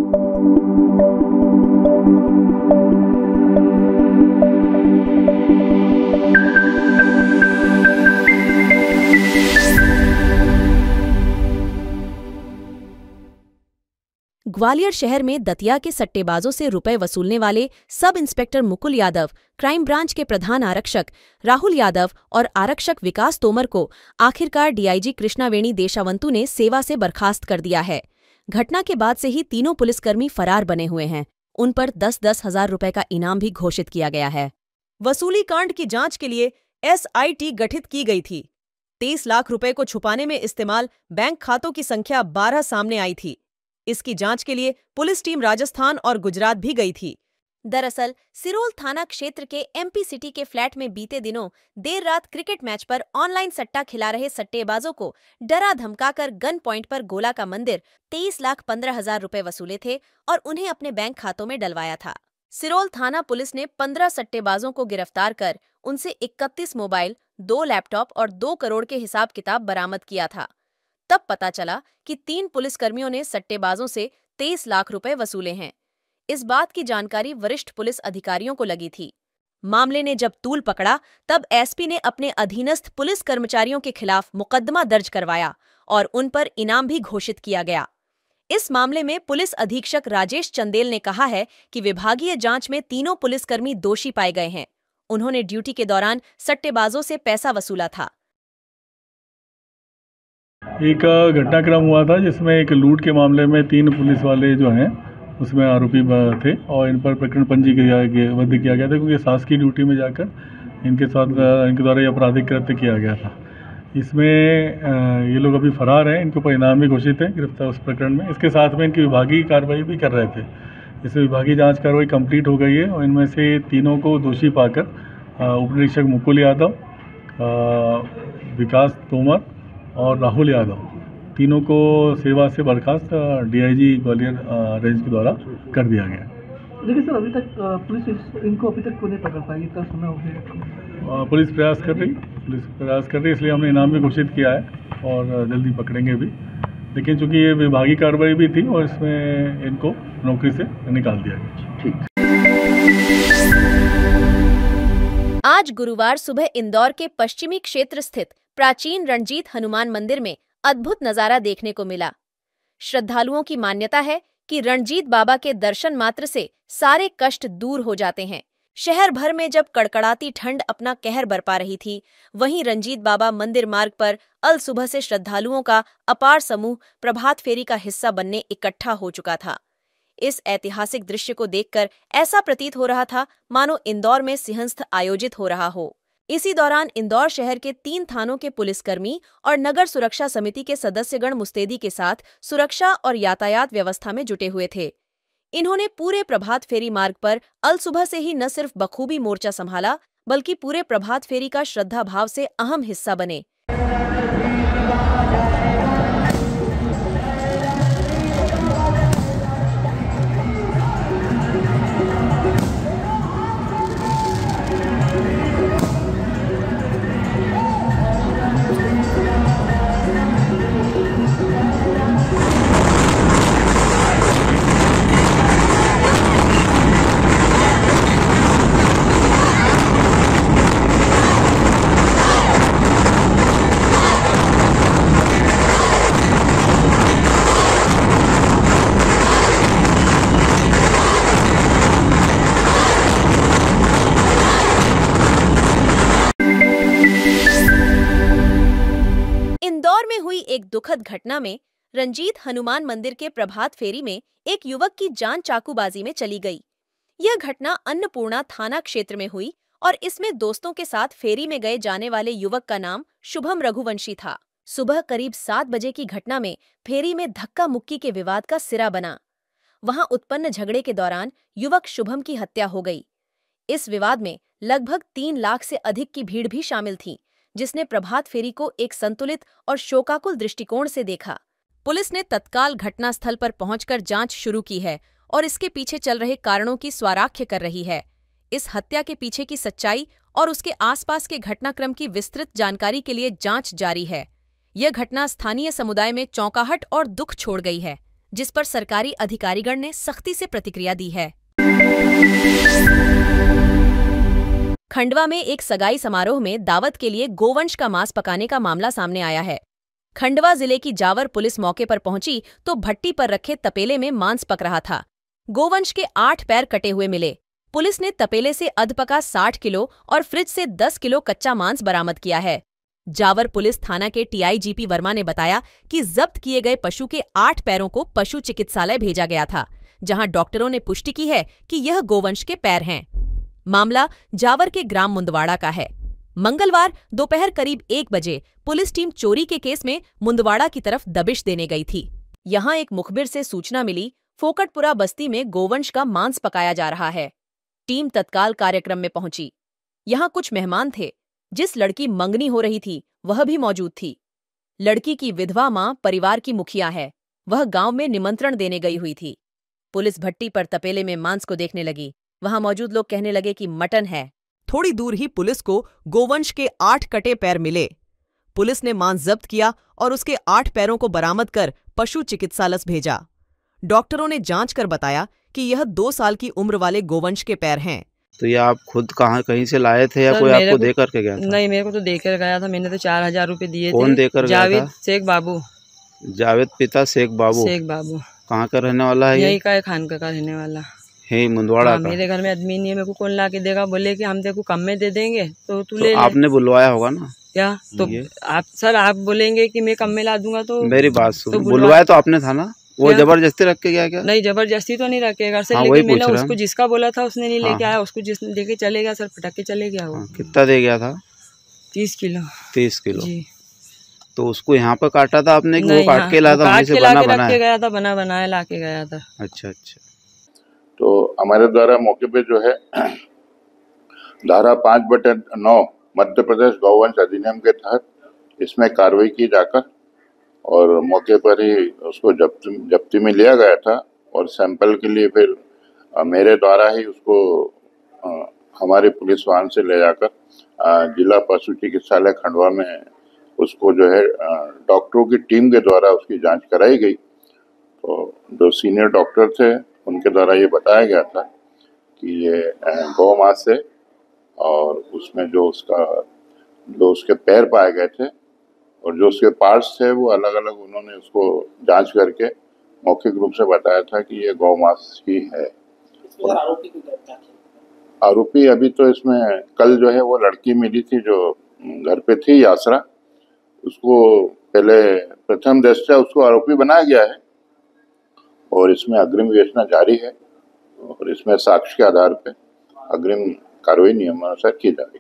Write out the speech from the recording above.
ग्वालियर शहर में दतिया के सट्टेबाजों से रुपए वसूलने वाले sub inspector Mukul Yadav, crime branch के प्रधान आरक्षक राहुल यादव और आरक्षक विकास तोमर को आखिरकार डीआईजी कृष्णावेणी देशावंतु ने सेवा से बर्खास्त कर दिया है। घटना के बाद से ही तीनों पुलिसकर्मी फरार बने हुए हैं। उन पर 10-10 हजार रुपए का इनाम भी घोषित किया गया है। वसूली कांड की जांच के लिए SIT गठित की गई थी। 23 लाख रुपए को छुपाने में इस्तेमाल बैंक खातों की संख्या 12 सामने आई थी। इसकी जांच के लिए पुलिस टीम राजस्थान और गुजरात भी गई थी। दरअसल सिरोल थाना क्षेत्र के MP सिटी के फ्लैट में बीते दिनों देर रात क्रिकेट मैच पर ऑनलाइन सट्टा खिला रहे सट्टेबाजों को डरा धमकाकर गन पॉइंट पर गोला का मंदिर 23,15,000 रुपए वसूले थे और उन्हें अपने बैंक खातों में डलवाया था। सिरोल थाना पुलिस ने 15 सट्टेबाजों को गिरफ्तार कर उनसे 31 मोबाइल, 2 लैपटॉप और 2 करोड़ के हिसाब किताब बरामद किया था। तब पता चला कि 3 पुलिसकर्मियों ने सट्टेबाजों से 23 लाख रुपए वसूले हैं। इस बात की जानकारी वरिष्ठ पुलिस अधिकारियों को लगी थी। मामले ने जब तूल पकड़ा तब SP ने अपने अधीनस्थ पुलिस कर्मचारियों के खिलाफ मुकदमा दर्ज करवाया और उन पर इनाम भी घोषित किया गया। इस मामले में पुलिस अधीक्षक राजेश चंदेल ने कहा है कि विभागीय जांच में तीनों पुलिसकर्मी दोषी पाए गए हैं। उन्होंने ड्यूटी के दौरान सट्टेबाजों से पैसा वसूला था। एक घटनाक्रम हुआ था जिसमें एक लूट के मामले में 3 पुलिस वाले जो हैं उसमें आरोपी थे और इन पर प्रकरण पंजीबद्ध किया गया था क्योंकि शासकीय ड्यूटी में जाकर इनके साथ इनके द्वारा ये आपराधिक कृत्य किया गया था। इसमें ये लोग अभी फरार हैं। इनके ऊपर इनाम भी घोषित है गिरफ्तार उस प्रकरण में। इसके साथ में इनकी विभागीय कार्रवाई भी कर रहे थे। इसमें विभागीय जाँच कार्रवाई कंप्लीट हो गई है और इनमें से तीनों को दोषी पाकर उप निरीक्षक मुकुल यादव, विकास तोमर और राहुल यादव तीनों को सेवा से बर्खास्त DIG ग्वालियर रेंज के द्वारा कर दिया गया। लेकिन सर अभी तक पुलिस इनको अभी तक क्यों नहीं पकड़ पाई? इतना सुना हो गया। पुलिस प्रयास कर रही, इसलिए हमने इनाम भी घोषित किया है और जल्दी पकड़ेंगे भी। लेकिन चूंकि ये विभागीय कार्रवाई भी थी और इसमें इनको नौकरी से निकाल दिया गया। ठीक। आज गुरुवार सुबह इंदौर के पश्चिमी क्षेत्र स्थित प्राचीन रणजीत हनुमान मंदिर में अद्भुत नजारा देखने को मिला। श्रद्धालुओं की मान्यता है कि रणजीत बाबा के दर्शन मात्र से सारे कष्ट दूर हो जाते हैं। शहर भर में जब कड़कड़ाती ठंड अपना कहर बरपा रही थी, वहीं रणजीत बाबा मंदिर मार्ग पर अल सुबह से श्रद्धालुओं का अपार समूह प्रभात फेरी का हिस्सा बनने इकट्ठा हो चुका था। इस ऐतिहासिक दृश्य को देखकर ऐसा प्रतीत हो रहा था मानो इंदौर में सिंहस्थ आयोजित हो रहा हो। इसी दौरान इंदौर शहर के 3 थानों के पुलिसकर्मी और नगर सुरक्षा समिति के सदस्यगण मुस्तैदी के साथ सुरक्षा और यातायात व्यवस्था में जुटे हुए थे। इन्होंने पूरे प्रभात फेरी मार्ग पर अल सुबह से ही न सिर्फ बखूबी मोर्चा संभाला, बल्कि पूरे प्रभात फेरी का श्रद्धा भाव से अहम हिस्सा बने। इंदौर में हुई एक दुखद घटना में रणजीत हनुमान मंदिर के प्रभात फेरी में एक युवक की जान चाकूबाजी में चली गई। यह घटना अन्नपूर्णा थाना क्षेत्र में हुई और इसमें दोस्तों के साथ फेरी में गए जाने वाले युवक का नाम शुभम रघुवंशी था। सुबह करीब 7 बजे की घटना में फेरी में धक्का मुक्की के विवाद का सिरा बना। वहां उत्पन्न झगड़े के दौरान युवक शुभम की हत्या हो गई। इस विवाद में लगभग 3 लाख से अधिक की भीड़ भी शामिल थी, जिसने प्रभात फेरी को एक संतुलित और शोकाकुल दृष्टिकोण से देखा। पुलिस ने तत्काल घटनास्थल पर पहुंचकर जांच शुरू की है और इसके पीछे चल रहे कारणों की स्वाराख्य कर रही है। इस हत्या के पीछे की सच्चाई और उसके आसपास के घटनाक्रम की विस्तृत जानकारी के लिए जांच जारी है। यह घटना स्थानीय समुदाय में चौंकाहट और दुख छोड़ गई है। जिस पर सरकारी अधिकारीगण ने सख्ती से प्रतिक्रिया दी है। खंडवा में एक सगाई समारोह में दावत के लिए गोवंश का मांस पकाने का मामला सामने आया है। खंडवा जिले की जावर पुलिस मौके पर पहुंची तो भट्टी पर रखे तपेले में मांस पक रहा था। गोवंश के 8 पैर कटे हुए मिले। पुलिस ने तपेले से अधपका 60 किलो और फ्रिज से 10 किलो कच्चा मांस बरामद किया है। जावर पुलिस थाना के टीआईजीपी वर्मा ने बताया कि जब्त किए गए पशु के 8 पैरों को पशु चिकित्सालय भेजा गया था, जहां डॉक्टरों ने पुष्टि की है कि यह गोवंश के पैर हैं। मामला जावर के ग्राम मुंदवाड़ा का है। मंगलवार दोपहर करीब 1 बजे पुलिस टीम चोरी के केस में मुंदवाड़ा की तरफ दबिश देने गई थी। यहां एक मुखबिर से सूचना मिली, फोकटपुरा बस्ती में गोवंश का मांस पकाया जा रहा है। टीम तत्काल कार्यक्रम में पहुंची। यहां कुछ मेहमान थे। जिस लड़की मंगनी हो रही थी वह भी मौजूद थी। लड़की की विधवा मां परिवार की मुखिया है। वह गांव में निमंत्रण देने गई हुई थी। पुलिस भट्टी पर तपेले में मांस को देखने लगी। वहां मौजूद लोग कहने लगे कि मटन है। थोड़ी दूर ही पुलिस को गोवंश के 8 कटे पैर मिले। पुलिस ने मांस जब्त किया और उसके 8 पैरों को बरामद कर पशु चिकित्सालय भेजा। डॉक्टरों ने जांच कर बताया कि यह 2 साल की उम्र वाले गोवंश के पैर हैं। तो ये आप खुद कहीं से लाए थे या कोई आपको दे करके गया था? नहीं, मेरे को तो देकर गया था। मैंने तो 4000 रुपए दिए थे। कौन देकर गया था? जावेद शेख बाबू। जावेद पिता शेख बाबू। कहाँ का रहने वाला है? यही का खान का रहने वाला है, मुंदवाड़ा का। मेरे घर में आदमी नहीं है। मेरे को कौन ला के देगा? बोले कि हम तेरे को कम में दे देंगे तो तू ले। आपने बुलवाया होगा ना? क्या तो आप सर आप बोलेंगे कि मैं कम में ला दूंगा तो मेरी बात सुनो। बुलवाया तो आपने था ना? वो जबरदस्ती रख के गया क्या? नहीं, जबरदस्ती तो नहीं रखेगा सर। लेकिन मैंने उसको जिसका बोला था उसने नहीं लेके आया। उसको जिसने देके चले गया सर, फटक के चले गया वो। कितना दे गया था? 30 किलो। 30 किलो जी। तो उसको यहाँ पर काटा था आपने कि वो काट के लाया था? वहीं से बना बनाया गया था, बना बनाया ला के गया था। अच्छा अच्छा। तो हमारे द्वारा मौके पे जो है धारा 5/9 मध्य प्रदेश गौवंश अधिनियम के तहत इसमें कार्रवाई की जाकर और मौके पर ही उसको जब्ती में लिया गया था और सैंपल के लिए फिर मेरे द्वारा ही उसको हमारे पुलिस वाहन से ले जाकर जिला पशु चिकित्सालय खंडवा में उसको जो है डॉक्टरों की टीम के द्वारा उसकी जांच कराई गई। तो जो सीनियर डॉक्टर थे उनके द्वारा ये बताया गया था कि ये गौ मांस है और उसमें जो उसके पैर पाए गए थे और जो उसके पार्ट्स थे वो अलग अलग उन्होंने उसको जांच करके मौखिक रूप से बताया था कि ये गौ मांस ही है। आरोपी अभी तो इसमें कल जो है वो लड़की मिली थी जो घर पे थी यासरा, उसको पहले प्रथम दृष्टया उसको आरोपी बनाया गया है और इसमें अग्रिम विवेचना जारी है और इसमें साक्ष्य के आधार पर अग्रिम कार्रवाई नियमानुसार की जाएगी।